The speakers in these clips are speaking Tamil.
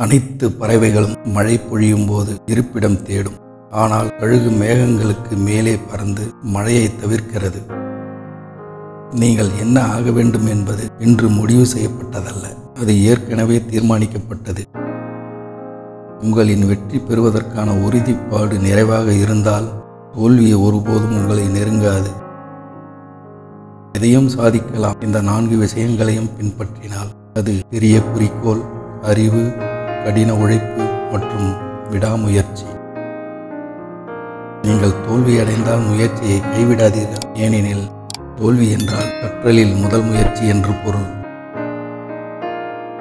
அனைத்து பறவைகளும் மழை பொழியும் போது இருப்பிடம் தேடும். ஆனால் கழுகு மேகங்களுக்கு மேலே பறந்து மழையை தவிர்க்கிறது. நீங்கள் என்ன ஆக வேண்டும் என்பது இன்று முடிவு செய்யப்பட்டதல்ல, அது ஏற்கனவே தீர்மானிக்கப்பட்டது. உங்களின் வெற்றி பெறுவதற்கான உறுதிப்பாடு நிறைவாக இருந்தால் தோல்வியை ஒருபோதும் உங்களை நெருங்காது. எதையும் சாதிக்கலாம். இந்த 4 விஷயங்களையும் பின்பற்றினால் அது பெரிய குறிக்கோள், அறிவு, கடின உழைப்பு மற்றும் விடாமுயற்சி. நீங்கள் தோல்வியடைந்தால் முயற்சியை கைவிடாதீர்கள். ஏனெனில் தோல்வி என்றால் கற்றலில் முதல் முயற்சி என்று பொருள்.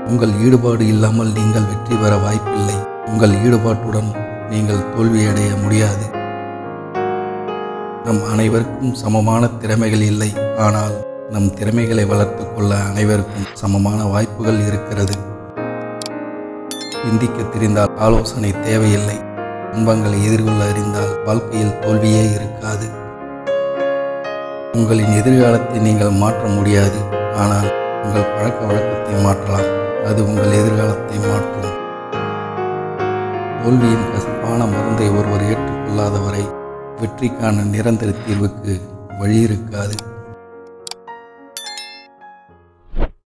உங்கள் ஈடுபாடு இல்லாமல் நீங்கள் வெற்றி பெற வாய்ப்பில்லை. உங்கள் ஈடுபாட்டுடன் நீங்கள் தோல்வியடைய முடியாது. நம் அனைவருக்கும் சமமான திறமைகள் இல்லை. ஆனால் நம் திறமைகளை வளர்த்து கொள்ள அனைவருக்கும் சமமான வாய்ப்புகள் இருக்கிறது. சிந்திக்க தெரிந்தால் ஆலோசனை தேவையில்லை. துன்பங்களை எதிர்கொள்ள அறிந்தால் வாழ்க்கையில் தோல்வியே இருக்காது. உங்களின் எதிர்காலத்தை நீங்கள் மாற்ற முடியாது. ஆனால் உங்கள் பழக்க வழக்கத்தை மாற்றலாம். அது உங்கள் எதிர்காலத்தை மாற்றும். தோல்வியின் கசப்பான மருந்தை ஒருவர் ஏற்றுக்கொள்ளாதவரை வெற்றிக்கான நிரந்தர தீர்வுக்கு வழி இருக்காது.